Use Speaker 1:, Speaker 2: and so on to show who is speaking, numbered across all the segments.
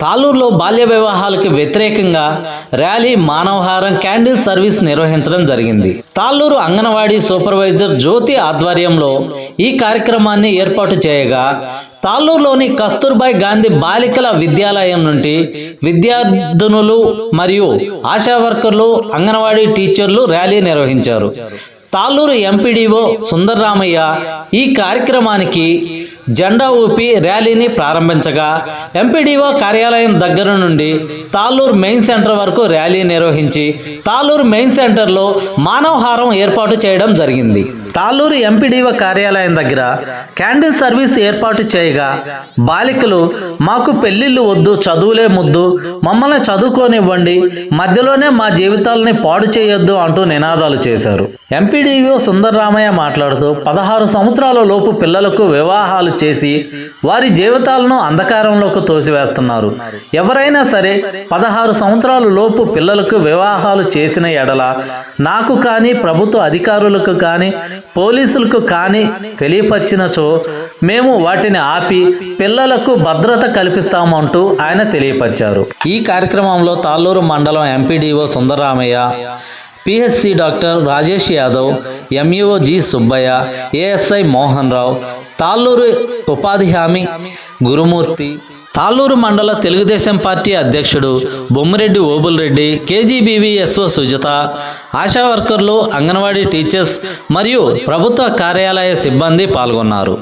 Speaker 1: తాళ్ళూరులో బాల్య వివాహాలకు వ్యతిరేకంగా ర్యాలీ, మానవహారం, క్యాండిల్ సర్వీస్ నిర్వహించడం జరిగింది. తాళ్ళూరు అంగన్వాడీ సూపర్వైజర్ జ్యోతి ఆధ్వర్యంలో ఈ కార్యక్రమాన్ని ఏర్పాటు చేయగా, తాళ్ళూరులోని కస్తూర్బాయ్ గాంధీ బాలికల విద్యాలయం నుండి విద్యార్థినులు మరియు ఆశా వర్కర్లు, అంగన్వాడీ టీచర్లు ర్యాలీ నిర్వహించారు. తాళ్ళూరు ఎంపీడీఓ సుందరరామయ్య ఈ కార్యక్రమానికి జెండా ఊపి ర్యాలీని ప్రారంభించగా, ఎంపీడీఓ కార్యాలయం దగ్గర నుండి తాళ్ళూరు మెయిన్ సెంటర్ వరకు ర్యాలీ నిర్వహించి తాళ్ళూరు మెయిన్ సెంటర్లో మానవహారం ఏర్పాటు చేయడం జరిగింది. తాళ్ళూరు ఎంపీడీఓ కార్యాలయం దగ్గర క్యాండిల్ సర్వీస్ ఏర్పాటు చేయగా, బాలికలు మాకు పెళ్లిళ్ళు వద్దు, చదువులే ముద్దు, మమ్మల్ని చదువుకోనివ్వండి, మధ్యలోనే మా జీవితాలని పాడు చేయొద్దు అంటూ నినాదాలు చేశారు. ఎంపీడీఓ సుందరరామయ్య మాట్లాడుతూ 16 సంవత్సరాల లోపు పిల్లలకు వివాహాలు చేసి వారి జీవితాలను అంధకారంలోకి తోసివేస్తున్నారు. ఎవరైనా సరే 16 సంవత్సరాల లోపు పిల్లలకు వివాహాలు చేసిన ఎడల నాకు కానీ, ప్రభుత్వ అధికారులకు కానీ, పోలీసులకు కానీ తెలియపరిచినచో మేము వాటిని ఆపి పిల్లలకు భద్రత కల్పిస్తామంటూ ఆయన తెలియపరిచారు. ఈ కార్యక్రమంలో తాళ్ళూరు మండలం MPDO Sundararamaiah, PHC doctor Rajesh Yadav, MEO G Subbaiah, ASI Mohan Rao, Talluru ఉపాధి హామీ గురుమూర్తి, తాళ్ళూరు మండల తెలుగుదేశం పార్టీ అధ్యక్షుడు బొమ్మిరెడ్డి ఓబుల్రెడ్డి, కేజీబీవీఎస్ఓ సుజత, ఆశా వర్కర్లు, అంగన్వాడీ టీచర్స్ మరియు ప్రభుత్వ కార్యాలయ సిబ్బంది పాల్గొన్నారు.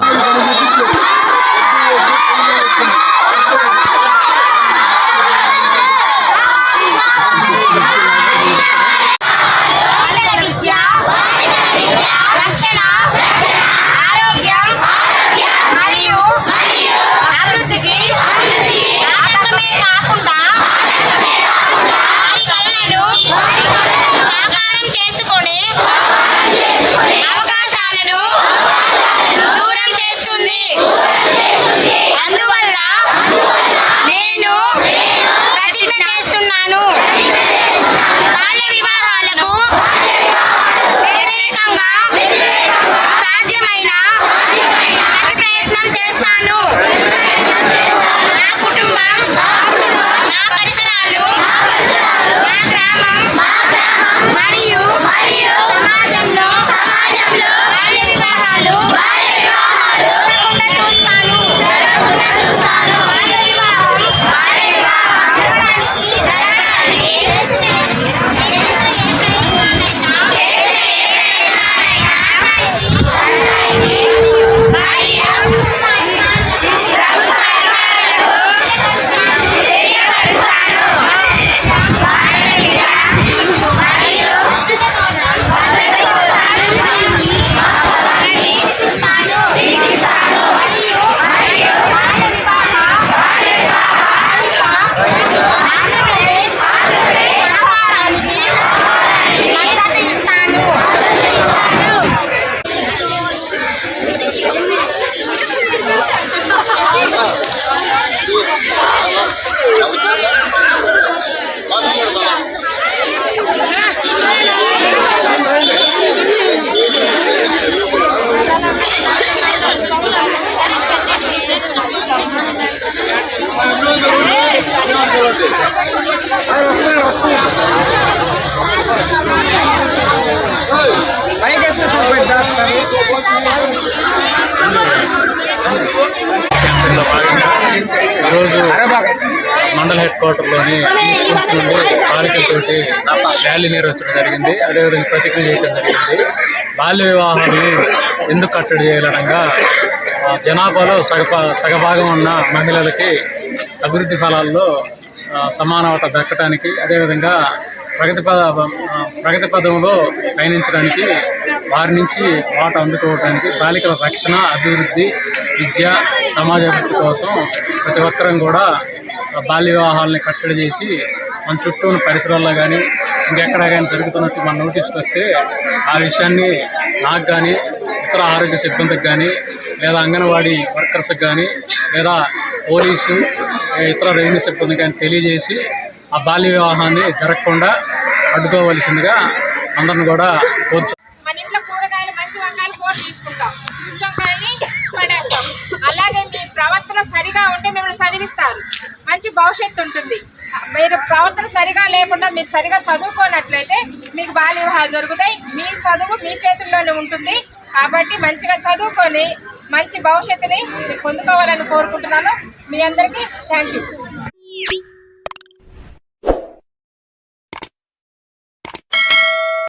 Speaker 2: ఈరోజు మండల హెడ్ క్వార్టర్లోని స్కూల్స్ నుండి బాలికలతోటి ర్యాలీ నిర్వహించడం జరిగింది. అదేవిధంగా ప్రతిజ్ఞ చేయడం జరిగింది. బాల్య వివాహాన్ని ఎందుకు కట్టడి చేయాలనగా, జనాభాలో సగభాగం ఉన్న మహిళలకి అభివృద్ధి ఫలాల్లో సమానత దక్కడానికి, అదేవిధంగా ప్రగతి పదంలో పయనించడానికి, వారి నుంచి వాటా అందుకోవడానికి, బాలికల రక్షణ, అభివృద్ధి, విద్య, సమాజ అభివృద్ధి కోసం ప్రతి ఒక్కరం కూడా బాల్య వివాహాలని కట్టడి చేసి మన చుట్టూ ఉన్న పరిసరాల్లో కానీ ఇంకెక్కడ కానీ జరుగుతున్నట్టు మన నోటీస్కి వస్తే ఆ విషయాన్ని నాకు కానీ, ఇతర ఆరోగ్య సిబ్బందికి కానీ, లేదా అంగన్వాడీ వర్కర్స్కి కానీ, లేదా పోలీసు, ఇతర రెవెన్యూ సిబ్బంది కానీ తెలియజేసి ఆ బాల్య వివాహాన్ని జరగకుండా అడ్డుకోవలసిందిగా అందరిని కూడా కోరుతున్నాను.
Speaker 3: మన ఇంట్లో కూరగాయలు, మంచి వంకాయలు కూర తీసుకుంటాం, వంకాయని పడేస్తాం. అలాగే మీ ప్రవర్తన ప్రవర్తన సరిగా ఉంటే మిమ్మల్ని చదివిస్తారు, మంచి భవిష్యత్తు ఉంటుంది. మీరు ప్రవర్తన సరిగా లేకుండా మీరు సరిగా చదువుకోనట్లయితే మీకు బాల్య వివాహాలు జరుగుతాయి. మీ చదువు మీ చేతుల్లోనే ఉంటుంది. కాబట్టి మంచిగా చదువుకొని మంచి భవిష్యత్తుని మీరు పొందుకోవాలని కోరుకుంటున్నాను. మీ అందరికీ థ్యాంక్ యూ.